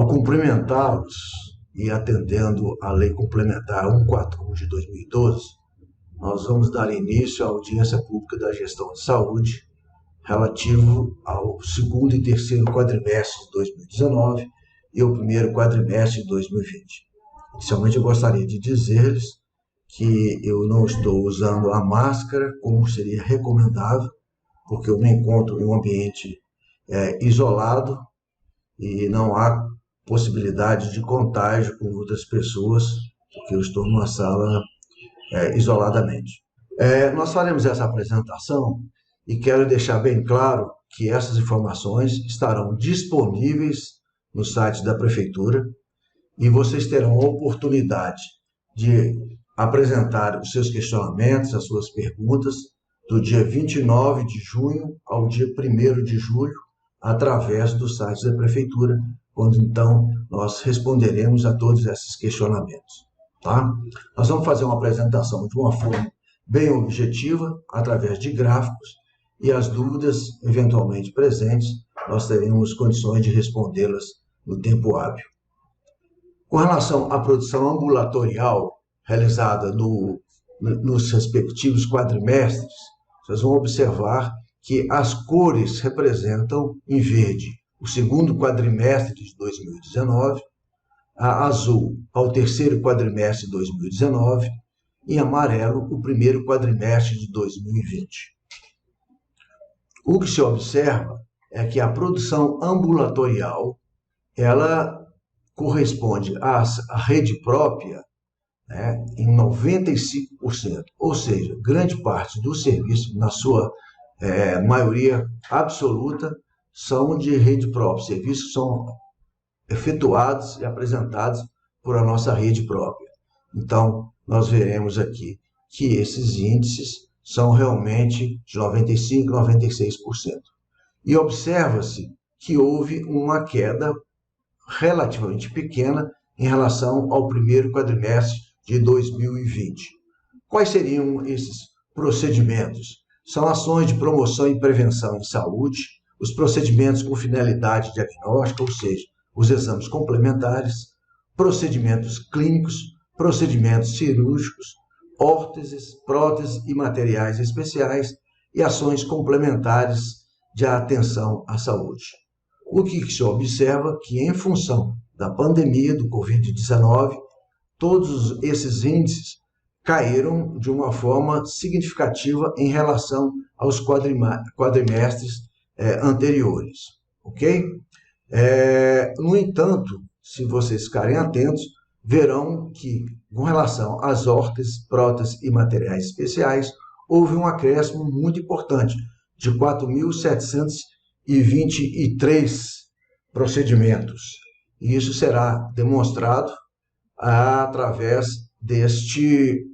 Ao cumprimentá-los e atendendo à Lei Complementar 141 de 2012, nós vamos dar início à audiência pública da gestão de saúde relativo ao segundo e terceiro quadrimestre de 2019 e ao primeiro quadrimestre de 2020. Inicialmente, eu gostaria de dizer-lhes que eu não estou usando a máscara como seria recomendável, porque eu me encontro em um ambiente isolado e não há possibilidade de contágio com outras pessoas, porque eu estou numa sala isoladamente. Nós faremos essa apresentação e quero deixar bem claro que essas informações estarão disponíveis no site da Prefeitura e vocês terão a oportunidade de apresentar os seus questionamentos, as suas perguntas, do dia 29 de junho ao dia 1º de julho, através do site da Prefeitura, quando então nós responderemos a todos esses questionamentos. Tá? Nós vamos fazer uma apresentação de uma forma bem objetiva, através de gráficos, e as dúvidas eventualmente presentes, nós teremos condições de respondê-las no tempo hábil. Com relação à produção ambulatorial realizada nos respectivos quadrimestres, vocês vão observar que as cores representam em verde o segundo quadrimestre de 2019, a azul ao terceiro quadrimestre de 2019 e amarelo o primeiro quadrimestre de 2020. O que se observa é que a produção ambulatorial ela corresponde à rede própria, em 95%, ou seja, grande parte do serviço, na sua maioria absoluta, são de rede própria. Serviços são efetuados e apresentados por a nossa rede própria. Então, nós veremos aqui que esses índices são realmente de 95%, 96%. E observa-se que houve uma queda relativamente pequena em relação ao primeiro quadrimestre de 2020. Quais seriam esses procedimentos? São ações de promoção e prevenção em saúde, os procedimentos com finalidade diagnóstica, ou seja, os exames complementares, procedimentos clínicos, procedimentos cirúrgicos, órteses, próteses e materiais especiais e ações complementares de atenção à saúde. O que se observa que, em função da pandemia do Covid-19, todos esses índices caíram de uma forma significativa em relação aos quadrimestres anteriores, ok? No entanto, se vocês ficarem atentos, verão que, com relação às órteses, próteses e materiais especiais, houve um acréscimo muito importante, de 4.723 procedimentos. E isso será demonstrado através desse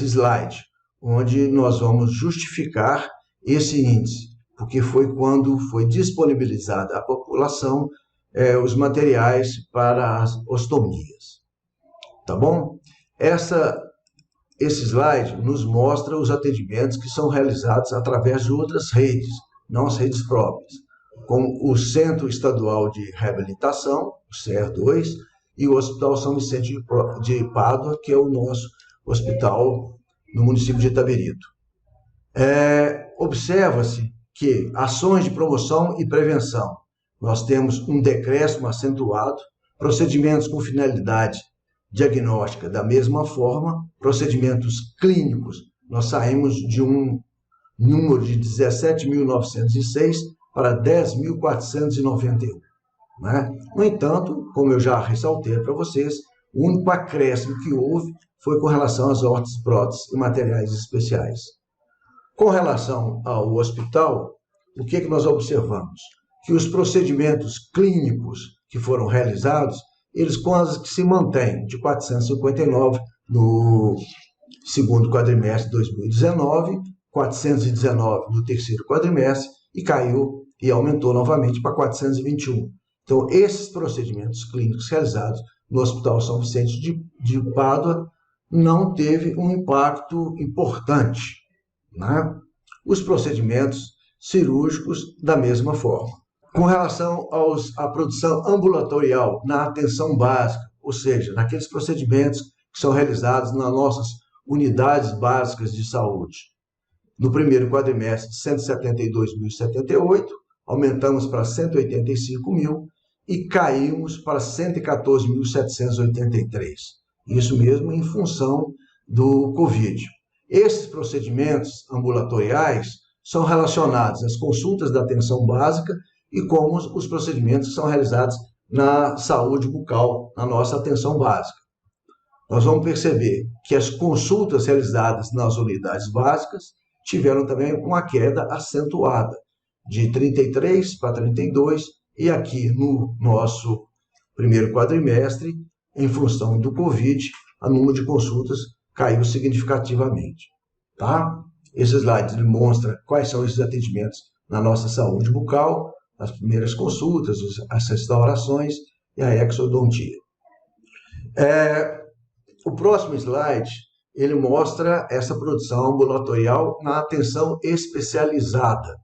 slide, onde nós vamos justificar esse índice, porque foi quando foi disponibilizada à população os materiais para as ostomias. Tá bom? Esse slide nos mostra os atendimentos que são realizados através de outras redes, não as redes próprias, como o Centro Estadual de Reabilitação, o CER2, e o Hospital São Vicente de Pádua, que é o nosso hospital no município de Itabirito. Observa-se que ações de promoção e prevenção, nós temos um decréscimo acentuado, procedimentos com finalidade diagnóstica da mesma forma, procedimentos clínicos, nós saímos de um número de 17.906 para 10.491. No entanto, como eu já ressaltei para vocês, o único acréscimo que houve foi com relação às órteses, próteses e materiais especiais. Com relação ao hospital, o que nós observamos? Que os procedimentos clínicos que foram realizados, eles quase que se mantêm de 459 no segundo quadrimestre de 2019, 419 no terceiro quadrimestre e caiu e aumentou novamente para 421. Então, esses procedimentos clínicos realizados no Hospital São Vicente de Pádua não teve um impacto importante, Os procedimentos cirúrgicos da mesma forma. Com relação à produção ambulatorial na atenção básica, ou seja, naqueles procedimentos que são realizados nas nossas unidades básicas de saúde. No primeiro quadrimestre, 172.078, aumentamos para 185.000 e caímos para 114.783. Isso mesmo em função do Covid. Esses procedimentos ambulatoriais são relacionados às consultas da atenção básica e como os procedimentos são realizados na saúde bucal, na nossa atenção básica. Nós vamos perceber que as consultas realizadas nas unidades básicas tiveram também uma queda acentuada, de 33 para 32, e aqui no nosso primeiro quadrimestre, em função do Covid, o número de consultas caiu significativamente. Tá? Esse slide demonstra quais são esses atendimentos na nossa saúde bucal, as primeiras consultas, as restaurações e a exodontia. O próximo slide, ele mostra essa produção ambulatorial na atenção especializada.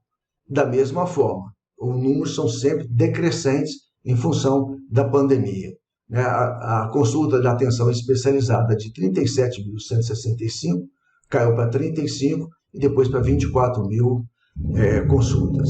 Da mesma forma, os números são sempre decrescentes em função da pandemia. A consulta da atenção especializada de 37.165 caiu para 35 e depois para 24.000 consultas.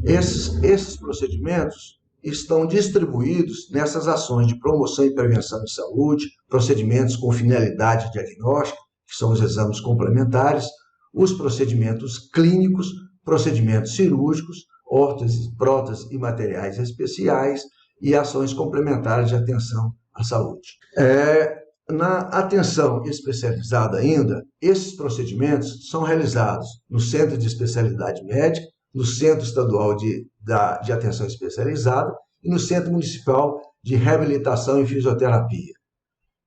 Esses procedimentos estão distribuídos nessas ações de promoção e prevenção de saúde, procedimentos com finalidade diagnóstica, que são os exames complementares, os procedimentos clínicos, procedimentos cirúrgicos, órteses, próteses e materiais especiais e ações complementares de atenção à saúde. Na atenção especializada ainda, esses procedimentos são realizados no Centro de Especialidade Médica, no Centro Estadual de Atenção Especializada e no Centro Municipal de Reabilitação e Fisioterapia.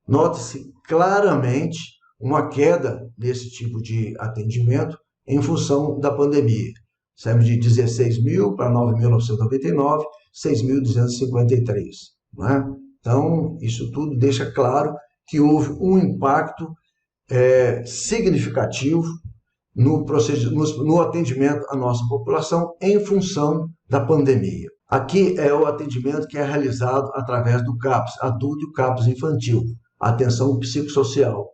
Nota-se claramente uma queda desse tipo de atendimento em função da pandemia. Saímos de 16.000 para 9.999, 6.253. Não é? Então, isso tudo deixa claro que houve um impacto significativo no atendimento à nossa população em função da pandemia. Aqui é o atendimento que é realizado através do CAPS, adulto e CAPS infantil, atenção psicossocial.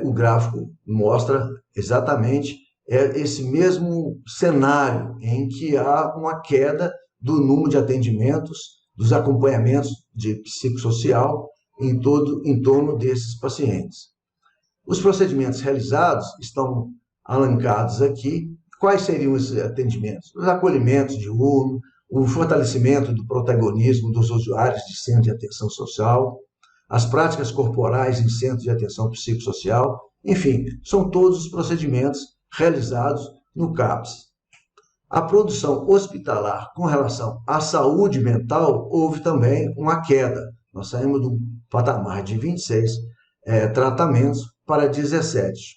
O gráfico mostra exatamente esse mesmo cenário em que há uma queda do número de atendimentos, dos acompanhamentos de psicossocial em torno desses pacientes. Os procedimentos realizados estão alencados aqui. Quais seriam esses atendimentos? Os acolhimentos diurnos, o fortalecimento do protagonismo dos usuários de centro de atenção social, as práticas corporais em centro de atenção psicossocial, enfim, são todos os procedimentos realizados no CAPS. A produção hospitalar com relação à saúde mental, houve também uma queda. Nós saímos do patamar de 26 tratamentos para 17.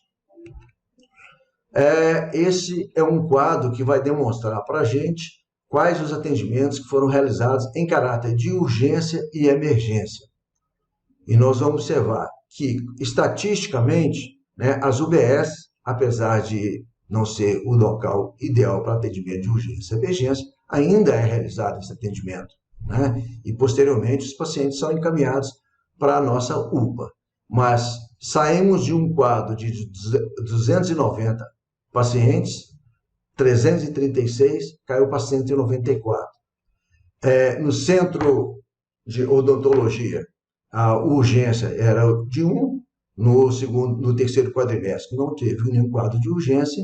Esse é um quadro que vai demonstrar para a gente quais os atendimentos que foram realizados em caráter de urgência e emergência. E nós vamos observar que, estatisticamente, as UBS, apesar de não ser o local ideal para atendimento de urgência e emergência, ainda é realizado esse atendimento. E, posteriormente, os pacientes são encaminhados para a nossa UPA. Mas saímos de um quadro de 290 pacientes, 336 caiu para 194. No centro de odontologia, a urgência era de 1, no terceiro quadrimestre não teve nenhum quadro de urgência,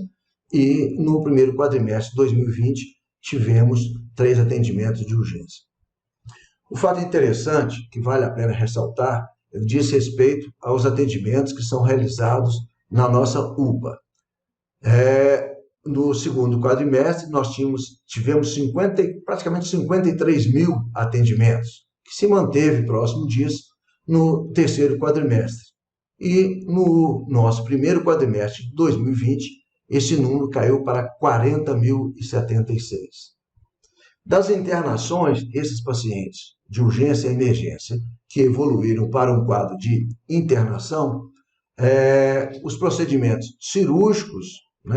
e no primeiro quadrimestre de 2020 tivemos 3 atendimentos de urgência. O fato interessante, que vale a pena ressaltar, diz respeito aos atendimentos que são realizados na nossa UPA. No segundo quadrimestre, nós tivemos praticamente 53.000 atendimentos, que se manteve próximo disso no terceiro quadrimestre. E no nosso primeiro quadrimestre de 2020, esse número caiu para 40.076. Das internações, esses pacientes de urgência e emergência que evoluíram para um quadro de internação, os procedimentos cirúrgicos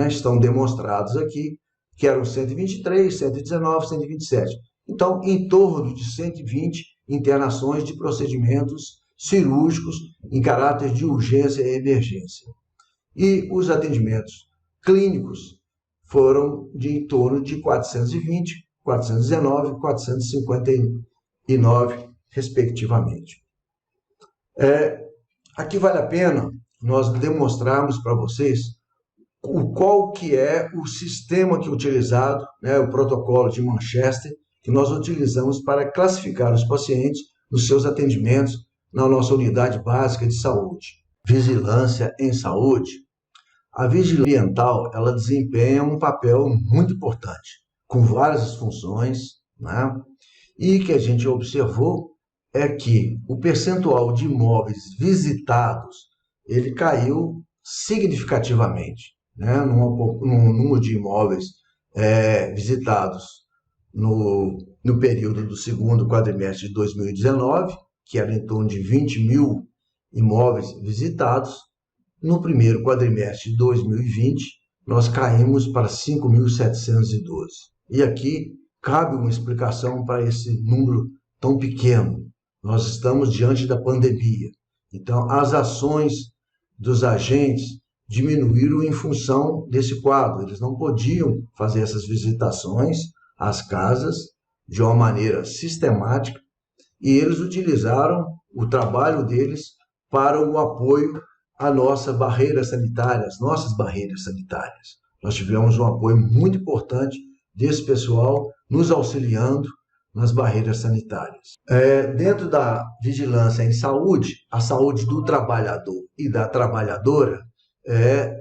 estão demonstrados aqui, que eram 123, 119, 127. Então, em torno de 120 internações de procedimentos cirúrgicos em caráter de urgência e emergência. E os atendimentos clínicos foram de em torno de 420, 419 e 459, respectivamente. Aqui vale a pena nós demonstrarmos para vocês qual que é o sistema que é utilizado, né, o protocolo de Manchester, que nós utilizamos para classificar os pacientes nos seus atendimentos na nossa unidade básica de saúde. Vigilância em saúde. A vigilância ambiental, ela desempenha um papel muito importante, com várias funções, né? E que a gente observou é que o percentual de imóveis visitados, ele caiu significativamente, né? No número de imóveis visitados no período do segundo quadrimestre de 2019, que era em torno de 20 mil imóveis visitados. No primeiro quadrimestre de 2020, nós caímos para 5.712. E aqui cabe uma explicação para esse número tão pequeno. Nós estamos diante da pandemia. Então, as ações dos agentes diminuíram em função desse quadro. Eles não podiam fazer essas visitações às casas de uma maneira sistemática e eles utilizaram o trabalho deles para o apoio à nossa barreira sanitária, às nossas barreiras sanitárias. Nós tivemos um apoio muito importante desse pessoal nos auxiliando nas barreiras sanitárias. Dentro da vigilância em saúde, a saúde do trabalhador e da trabalhadora,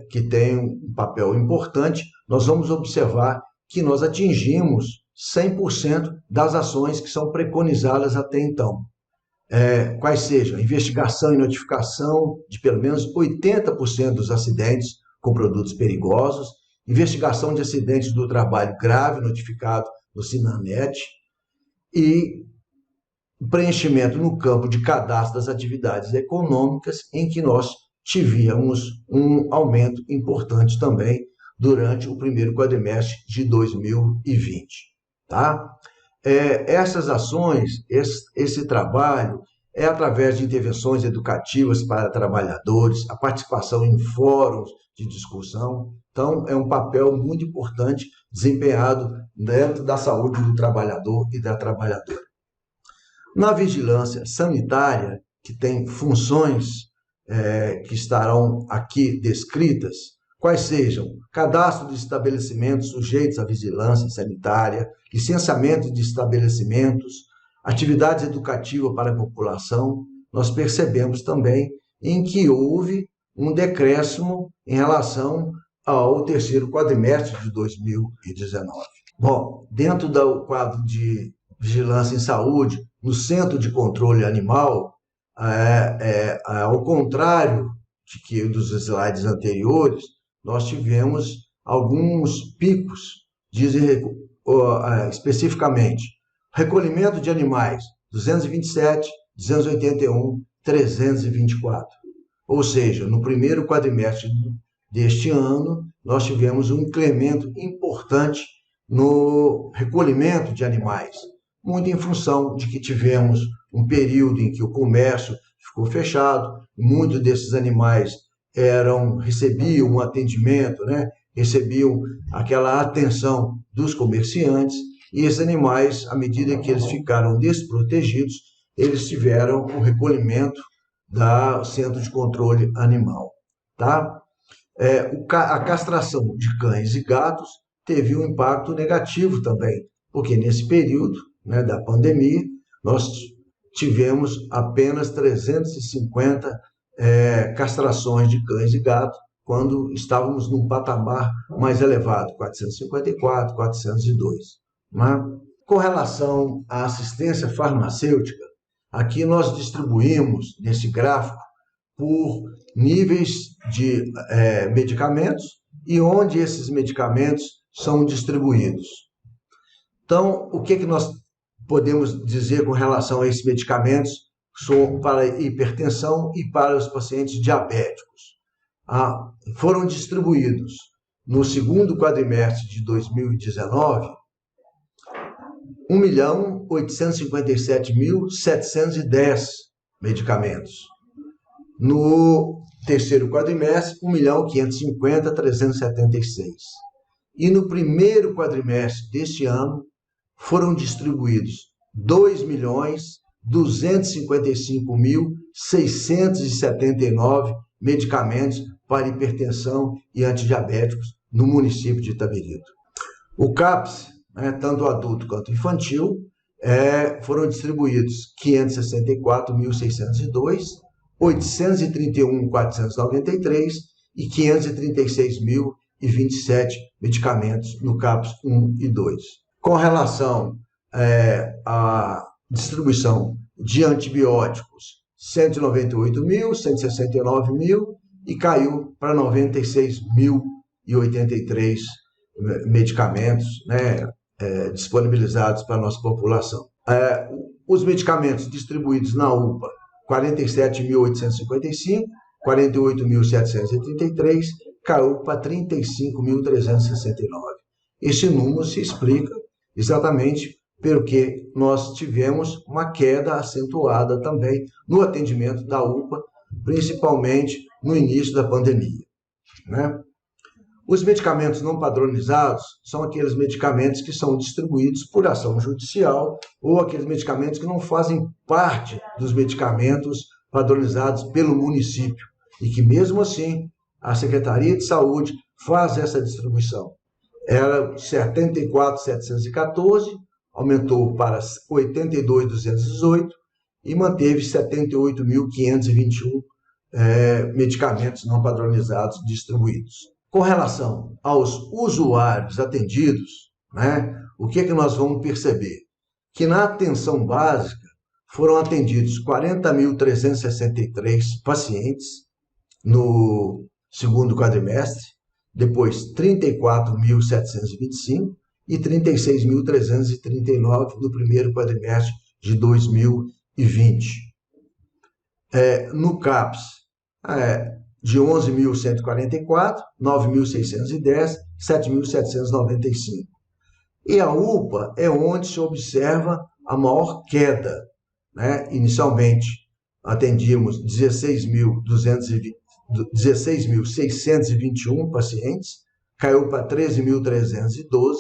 que tem um papel importante, nós vamos observar que nós atingimos 100% das ações que são preconizadas até então. Quais sejam investigação e notificação de pelo menos 80% dos acidentes com produtos perigosos, investigação de acidentes do trabalho grave notificado no SINAMED e preenchimento no campo de cadastro das atividades econômicas, em que nós tivemos um aumento importante também durante o primeiro quadrimestre de 2020. Tá? Essas ações, esse trabalho é através de intervenções educativas para trabalhadores, a participação em fóruns de discussão. Então, é um papel muito importante desempenhado dentro da saúde do trabalhador e da trabalhadora. Na vigilância sanitária, que tem funções que estarão aqui descritas, quais sejam cadastro de estabelecimentos sujeitos à vigilância sanitária, licenciamento de estabelecimentos, atividades educativas para a população, nós percebemos também em que houve um decréscimo em relação ao terceiro quadrimestre de 2019. Bom, dentro do quadro de vigilância em saúde, no Centro de Controle Animal, ao contrário dos slides anteriores, nós tivemos alguns picos, especificamente, recolhimento de animais, 227, 281, 324. Ou seja, no primeiro quadrimestre deste ano, nós tivemos um incremento importante no recolhimento de animais, muito em função de que tivemos um período em que o comércio ficou fechado, muitos desses animais recebiam um atendimento, recebiam aquela atenção dos comerciantes, e esses animais, à medida que eles ficaram desprotegidos, eles tiveram o recolhimento do Centro de Controle Animal. Tá? A castração de cães e gatos teve um impacto negativo também, porque nesse período da pandemia, nós tivemos apenas 350 castrações de cães e gatos, quando estávamos num patamar mais elevado, 454, 402. Com relação à assistência farmacêutica, aqui nós distribuímos, nesse gráfico, por níveis de medicamentos e onde esses medicamentos são distribuídos. Então, o que nós podemos dizer com relação a esses medicamentos para hipertensão e para os pacientes diabéticos? Foram distribuídos no segundo quadrimestre de 2019, 1.857.710 medicamentos. No terceiro quadrimestre, 1.550.376. E no primeiro quadrimestre deste ano, foram distribuídos 2.255.679 medicamentos para hipertensão e antidiabéticos no município de Itabirito. O CAPS, tanto adulto quanto infantil, foram distribuídos 564.602, 831.493 e 536.027 medicamentos no CAPS 1 e 2. Com relação à distribuição de antibióticos, 198.000, 169.000 e caiu para 96.083 medicamentos, disponibilizados para a nossa população. Os medicamentos distribuídos na UPA, 47.855, 48.733, caiu para 35.369. Este número se explica exatamente porque nós tivemos uma queda acentuada também no atendimento da UPA, principalmente no início da pandemia, Os medicamentos não padronizados são aqueles medicamentos que são distribuídos por ação judicial ou aqueles medicamentos que não fazem parte dos medicamentos padronizados pelo município e que, mesmo assim, a Secretaria de Saúde faz essa distribuição. Era 74.714, aumentou para 82.218 e manteve 78.521 medicamentos não padronizados distribuídos. Com relação aos usuários atendidos, o que nós vamos perceber? Que na atenção básica foram atendidos 40.363 pacientes no segundo quadrimestre, depois 34.725 e 36.339 no primeiro quadrimestre de 2020. No CAPS, de 11.144, 9.610, 7.795. E a UPA é onde se observa a maior queda. Inicialmente, atendíamos 16.621 pacientes, caiu para 13.312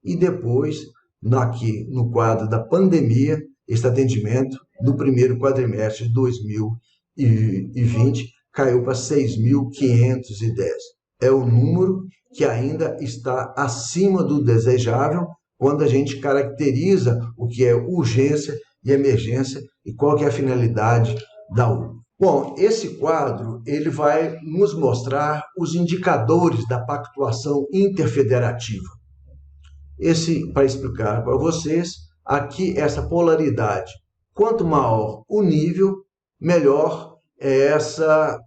e depois, aqui no quadro da pandemia, esse atendimento no primeiro quadrimestre de 2020 caiu para 6.510. É o número que ainda está acima do desejável quando a gente caracteriza o que é urgência e emergência e qual que é a finalidade da UPA. Bom, esse quadro ele vai nos mostrar os indicadores da pactuação interfederativa. Para explicar para vocês, aqui essa polaridade. Quanto maior o nível, melhor é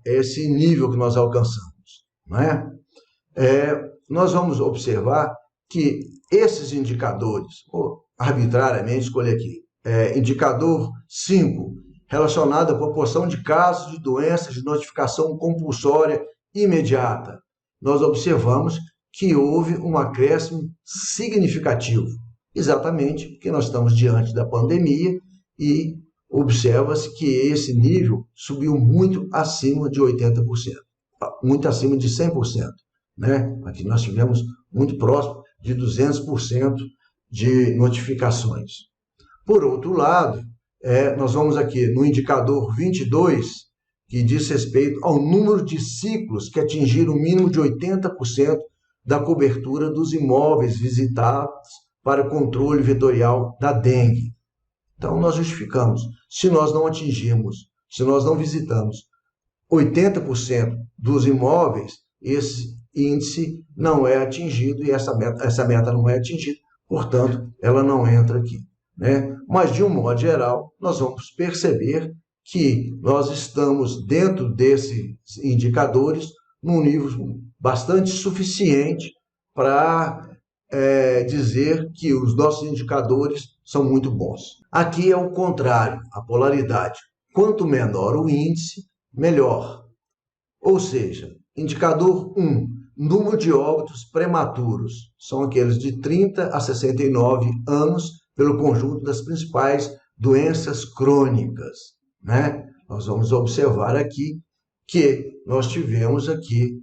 esse nível que nós alcançamos. Nós vamos observar que esses indicadores, arbitrariamente escolhi aqui, indicador 5, relacionado à proporção de casos de doenças de notificação compulsória imediata, nós observamos que houve um acréscimo significativo, exatamente porque nós estamos diante da pandemia e observa-se que esse nível subiu muito acima de 80%, muito acima de 100%. Aqui nós tivemos muito próximo de 200% de notificações. Por outro lado, nós vamos aqui no indicador 22, que diz respeito ao número de ciclos que atingiram o mínimo de 80% da cobertura dos imóveis visitados para controle vetorial da dengue. Então, nós justificamos. Se nós não visitamos 80% dos imóveis, esse índice não é atingido e essa meta não é atingida, portanto, ela não entra aqui. Mas, de um modo geral, nós vamos perceber que nós estamos dentro desses indicadores num nível bastante suficiente para dizer que os nossos indicadores são muito bons. Aqui é o contrário, a polaridade. Quanto menor o índice, melhor. Ou seja, indicador 1, número de óbitos prematuros, são aqueles de 30 a 69 anos, pelo conjunto das principais doenças crônicas, né? Nós vamos observar aqui que nós tivemos aqui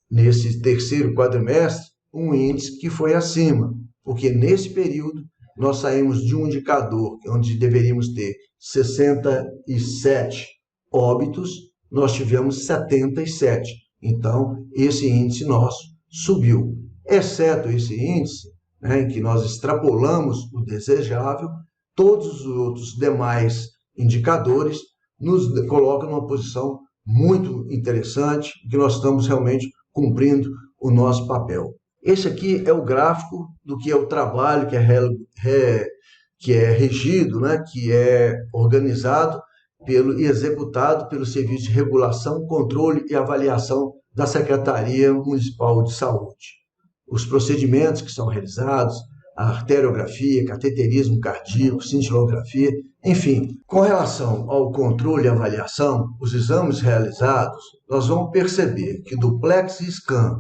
nesse terceiro quadrimestre um índice que foi acima, porque nesse período nós saímos de um indicador onde deveríamos ter 67 óbitos, nós tivemos 77. Então, esse índice nosso subiu. Exceto esse índice, né, em que nós extrapolamos o desejável, todos os outros demais indicadores nos colocam numa posição muito interessante, que nós estamos realmente cumprindo o nosso papel. Esse aqui é o gráfico do que é o trabalho que é regido, né, que é organizado e executado pelo Serviço de Regulação, Controle e Avaliação da Secretaria Municipal de Saúde. Os procedimentos que são realizados, a arteriografia, cateterismo cardíaco, cintilografia, enfim. Com relação ao controle e avaliação, os exames realizados, nós vamos perceber que duplex scan,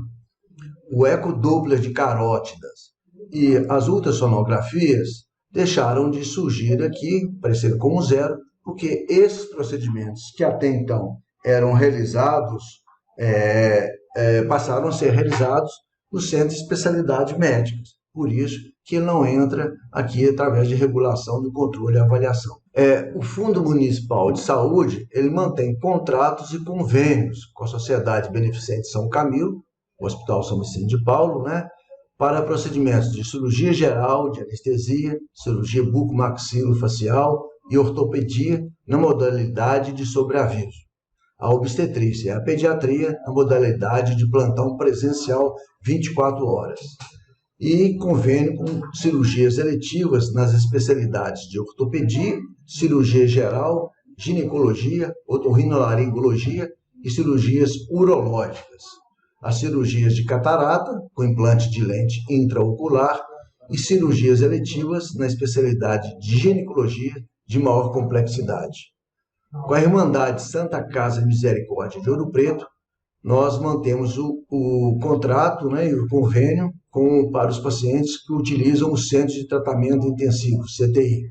o ecodoppler de carótidas e as ultrassonografias deixaram de surgir aqui, apareceram como zero, porque esses procedimentos que até então eram realizados, passaram a ser realizados no Centro de Especialidades Médicas. Por isso que ele não entra aqui através de regulação do controle e avaliação. O Fundo Municipal de Saúde, ele mantém contratos e convênios com a Sociedade Beneficente São Camilo, o Hospital São Vicente de Paulo, né, para procedimentos de cirurgia geral, de anestesia, cirurgia bucomaxilofacial e ortopedia na modalidade de sobreaviso. A obstetrícia e a pediatria na modalidade de plantão presencial 24 horas. E convênio com cirurgias eletivas nas especialidades de ortopedia, cirurgia geral, ginecologia, otorrinolaringologia e cirurgias urológicas. As cirurgias de catarata, com implante de lente intraocular, e cirurgias eletivas na especialidade de ginecologia de maior complexidade. Com a Irmandade Santa Casa Misericórdia de Ouro Preto, nós mantemos o contrato, né, e o convênio para os pacientes que utilizam o Centro de Tratamento Intensivo, CTI.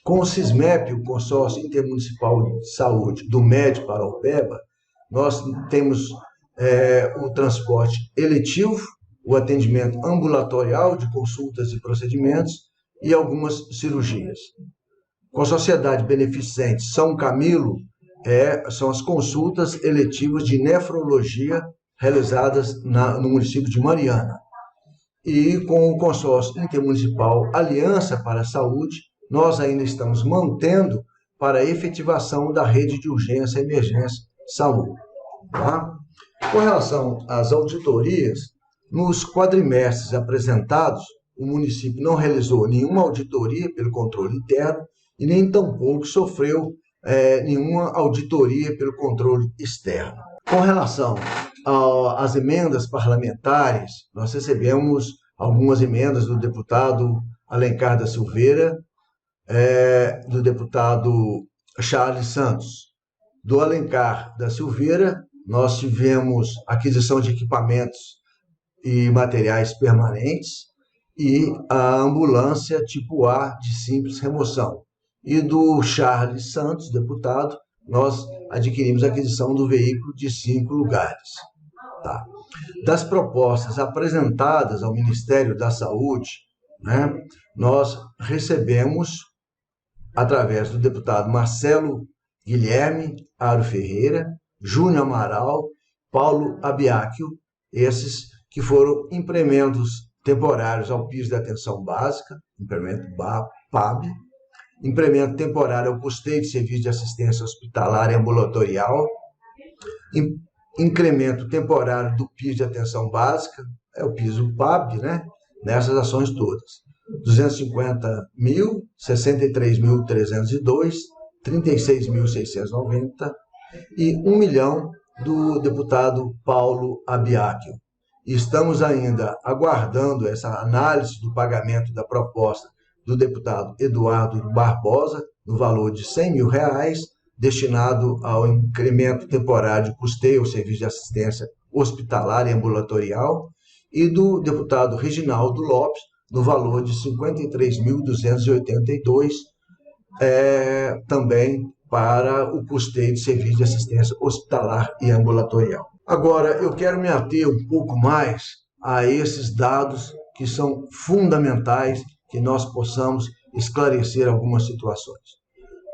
Com o CISMEP, o Consórcio Intermunicipal de Saúde do MED Paraupeba, nós temos o transporte eletivo, o atendimento ambulatorial de consultas e procedimentos e algumas cirurgias. Com a Sociedade Beneficente São Camilo, são as consultas eletivas de nefrologia realizadas no município de Mariana. E com o consórcio intermunicipal Aliança para a Saúde, nós ainda estamos mantendo para a efetivação da rede de urgência e emergência saúde. Tá? Com relação às auditorias, nos quadrimestres apresentados, o município não realizou nenhuma auditoria pelo controle interno e nem tampouco sofreu nenhuma auditoria pelo controle externo. Com relação às emendas parlamentares, nós recebemos algumas emendas do deputado Alencar da Silveira, do deputado Charles Santos. Do Alencar da Silveira, nós tivemos aquisição de equipamentos e materiais permanentes e a ambulância tipo A de simples remoção. E do Charles Santos, deputado, nós adquirimos a aquisição do veículo de 5 lugares. Tá. Das propostas apresentadas ao Ministério da Saúde, né, nós recebemos, através do deputado Marcelo Guilherme Aro Ferreira, Júnior Amaral, Paulo Abiáquio, esses que foram implementos temporários ao piso de atenção básica, implemento PAB, implemento temporário ao custeio de serviço de assistência hospitalar e ambulatorial, incremento temporário do piso de atenção básica, o piso PAB, né? Nessas ações todas. 250.000, 63.302, 36.690 e 1 milhão do deputado Paulo Abiáquio. Estamos ainda aguardando essa análise do pagamento da proposta do deputado Eduardo Barbosa, no valor de R$100.000, destinado ao incremento temporário de custeio ao serviço de assistência hospitalar e ambulatorial, e do deputado Reginaldo Lopes, no valor de R$ 53.282, também para o custeio de serviço de assistência hospitalar e ambulatorial. Agora, eu quero me ater um pouco mais a esses dados que são fundamentais, que nós possamos esclarecer algumas situações.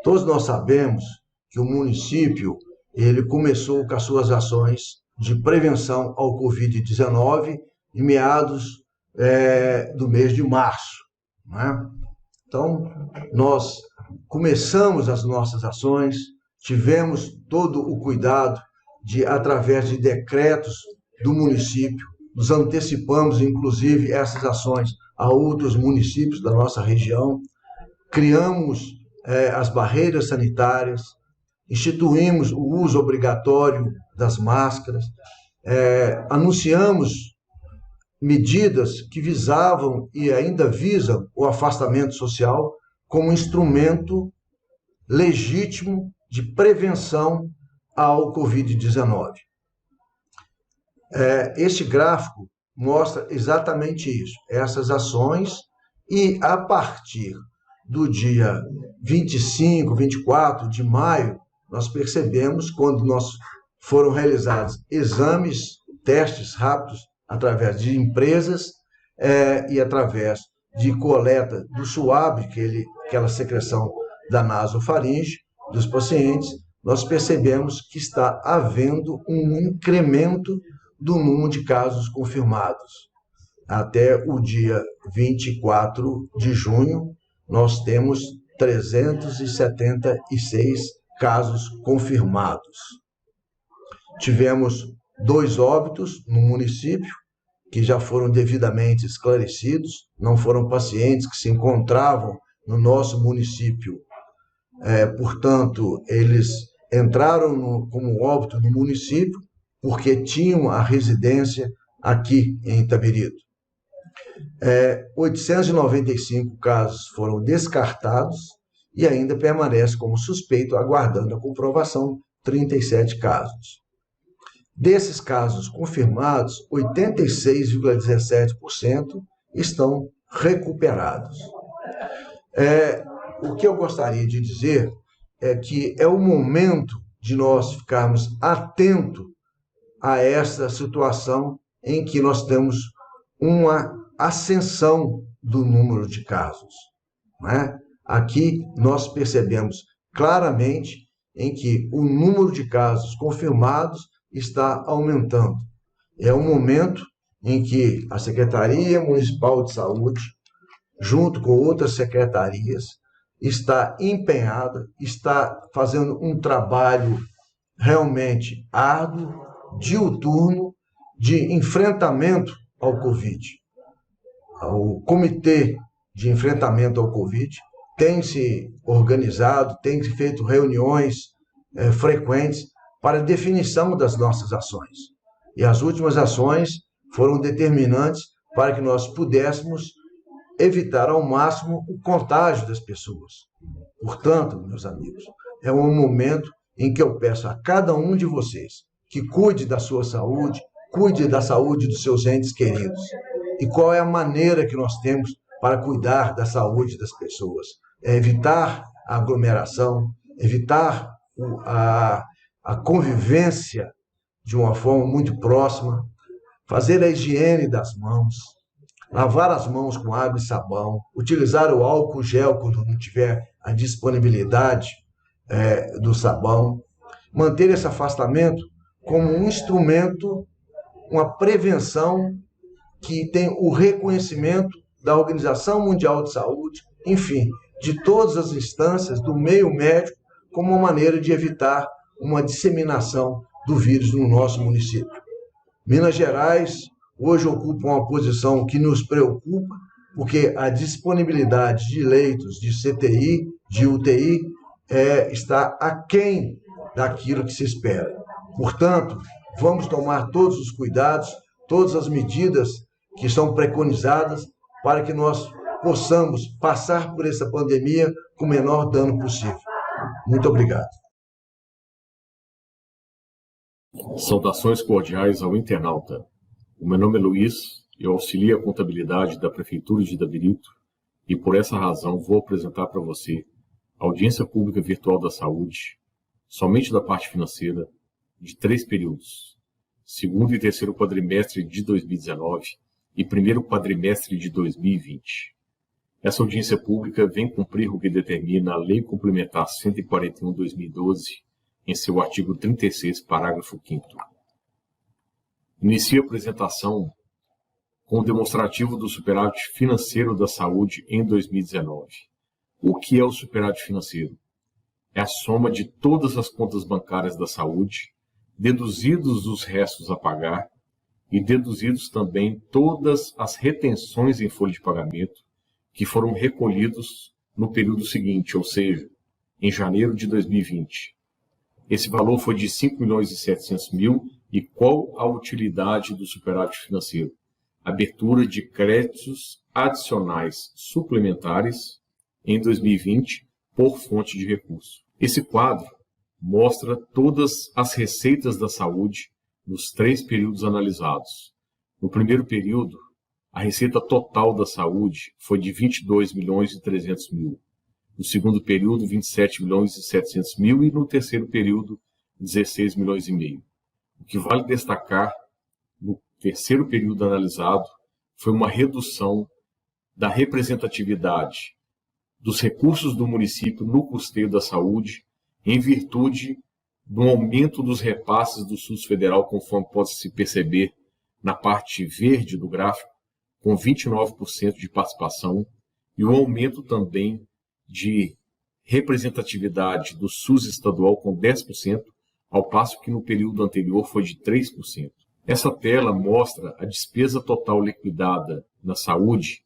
Todos nós sabemos que o município ele começou com as suas ações de prevenção ao Covid-19 em meados do mês de março, né? Então, nós começamos as nossas ações, tivemos todo o cuidado de, através de decretos do município, nos antecipamos, inclusive, essas ações a outros municípios da nossa região, criamos as barreiras sanitárias, instituímos o uso obrigatório das máscaras, anunciamos medidas que visavam e ainda visam o afastamento social como instrumento legítimo de prevenção ao Covid-19. Este gráfico mostra exatamente isso, essas ações, e a partir do dia 25, 24 de maio, nós percebemos, quando foram realizados exames, testes rápidos, através de empresas e através de coleta do suave, aquela secreção da nasofaringe dos pacientes, nós percebemos que está havendo um incremento do número de casos confirmados. Até o dia 24 de junho, nós temos 376 casos confirmados. Tivemos 2 óbitos no município, que já foram devidamente esclarecidos, não foram pacientes que se encontravam no nosso município. Portanto, eles entraram como óbito no município porque tinham a residência aqui em Itabirito. 895 casos foram descartados e ainda permanece como suspeito, aguardando a comprovação, 37 casos. Desses casos confirmados, 86,17% estão recuperados. O que eu gostaria de dizer é que é o momento de nós ficarmos atentos a essa situação em que nós temos uma ascensão do número de casos, né? Aqui nós percebemos claramente em que o número de casos confirmados está aumentando. É um momento em que a Secretaria Municipal de Saúde, junto com outras secretarias, está empenhada, está fazendo um trabalho realmente árduo, diuturno, de enfrentamento ao Covid. O Comitê de Enfrentamento ao Covid tem se organizado, tem feito reuniões frequentes para definição das nossas ações. E as últimas ações foram determinantes para que nós pudéssemos evitar ao máximo o contágio das pessoas. Portanto, meus amigos, é um momento em que eu peço a cada um de vocês que cuide da sua saúde, cuide da saúde dos seus entes queridos. E qual é a maneira que nós temos para cuidar da saúde das pessoas? É evitar a aglomeração, evitar a convivência de uma forma muito próxima, fazer a higiene das mãos, lavar as mãos com água e sabão, utilizar o álcool gel quando não tiver a disponibilidade do sabão, manter esse afastamento como um instrumento, uma prevenção que tem o reconhecimento da Organização Mundial de Saúde, enfim, de todas as instâncias do meio médico, como uma maneira de evitar uma disseminação do vírus no nosso município. Minas Gerais hoje ocupa uma posição que nos preocupa, porque a disponibilidade de leitos de CTI, de UTI, está aquém daquilo que se espera. Portanto, vamos tomar todos os cuidados, todas as medidas que são preconizadas para que nós possamos passar por essa pandemia com o menor dano possível. Muito obrigado. Saudações cordiais ao internauta. O meu nome é Luiz, eu auxilio a contabilidade da Prefeitura de Itabirito e por essa razão vou apresentar para você a audiência pública virtual da saúde, somente da parte financeira, de 3 períodos, segundo e terceiro quadrimestre de 2019 e primeiro quadrimestre de 2020. Essa audiência pública vem cumprir o que determina a Lei Complementar 141/2012, em seu artigo 36, parágrafo 5º. Inicio a apresentação com o demonstrativo do superávit financeiro da saúde em 2019. O que é o superávit financeiro? É a soma de todas as contas bancárias da saúde, deduzidos os restos a pagar e deduzidos também todas as retenções em folha de pagamento que foram recolhidos no período seguinte, ou seja, em janeiro de 2020. Esse valor foi de 5.700.000 e qual a utilidade do superávit financeiro? Abertura de créditos adicionais suplementares em 2020 por fonte de recurso. Esse quadro mostra todas as receitas da saúde nos 3 períodos analisados. No primeiro período, a receita total da saúde foi de 22.300.000. No segundo período, 27.700.000 e no terceiro período, 16,5 milhões. O que vale destacar no terceiro período analisado foi uma redução da representatividade dos recursos do município no custeio da saúde em virtude do aumento dos repasses do SUS federal, conforme pode se perceber na parte verde do gráfico, com 29% de participação, e o aumento também de representatividade do SUS estadual com 10%, ao passo que no período anterior foi de 3%. Essa tela mostra a despesa total liquidada na saúde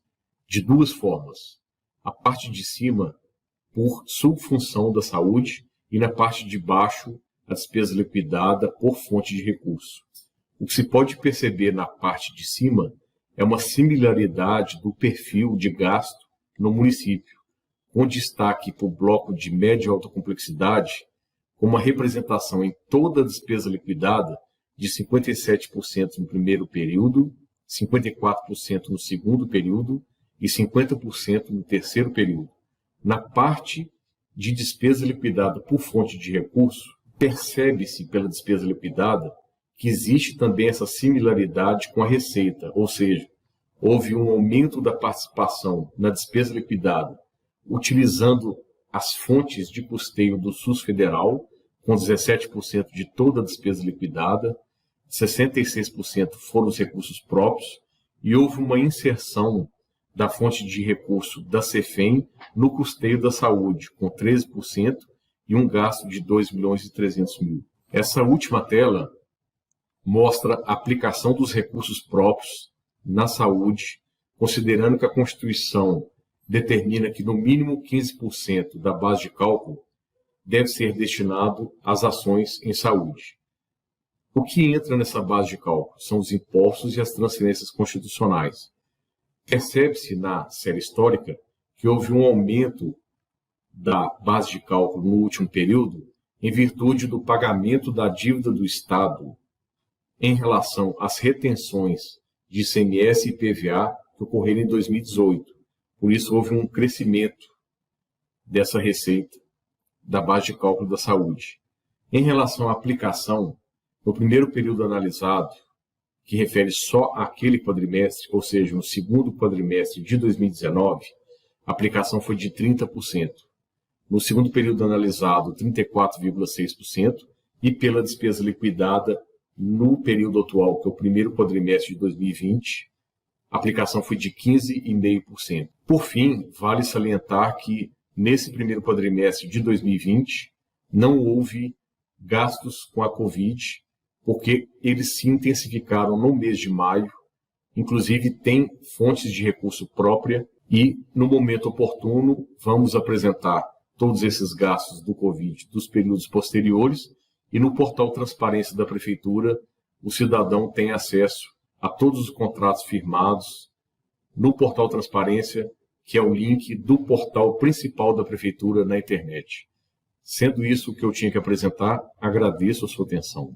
de 2 formas. A parte de cima, por subfunção da saúde, e na parte de baixo, a despesa liquidada por fonte de recurso. O que se pode perceber na parte de cima é uma similaridade do perfil de gasto no município, com destaque para o bloco de média e alta complexidade, com uma representação em toda a despesa liquidada de 57% no primeiro período, 54% no segundo período e 50% no terceiro período. Na parte de despesa liquidada por fonte de recurso, percebe-se pela despesa liquidada que existe também essa similaridade com a receita, ou seja, houve um aumento da participação na despesa liquidada, utilizando as fontes de custeio do SUS federal, com 17% de toda a despesa liquidada, 66% foram os recursos próprios, e houve uma inserção da fonte de recurso da CEFEM no custeio da saúde, com 13% e um gasto de 2.300.000. Essa última tela mostra a aplicação dos recursos próprios na saúde, considerando que a Constituição determina que no mínimo 15% da base de cálculo deve ser destinado às ações em saúde. O que entra nessa base de cálculo são os impostos e as transferências constitucionais. Percebe-se na série histórica que houve um aumento da base de cálculo no último período em virtude do pagamento da dívida do Estado em relação às retenções de ICMS e IPVA que ocorreram em 2018. Por isso, houve um crescimento dessa receita da base de cálculo da saúde. Em relação à aplicação, no primeiro período analisado, que refere só àquele quadrimestre, ou seja, no segundo quadrimestre de 2019, a aplicação foi de 30%. No segundo período analisado, 34,6%, e pela despesa liquidada no período atual, que é o primeiro quadrimestre de 2020, a aplicação foi de 15,5%. Por fim, vale salientar que nesse primeiro quadrimestre de 2020 não houve gastos com a Covid, porque eles se intensificaram no mês de maio, inclusive tem fontes de recurso própria e, no momento oportuno, vamos apresentar todos esses gastos do Covid dos períodos posteriores e no portal Transparência da Prefeitura o cidadão tem acesso a todos os contratos firmados no portal Transparência, que é o link do portal principal da Prefeitura na internet. Sendo isso o que eu tinha que apresentar, agradeço a sua atenção.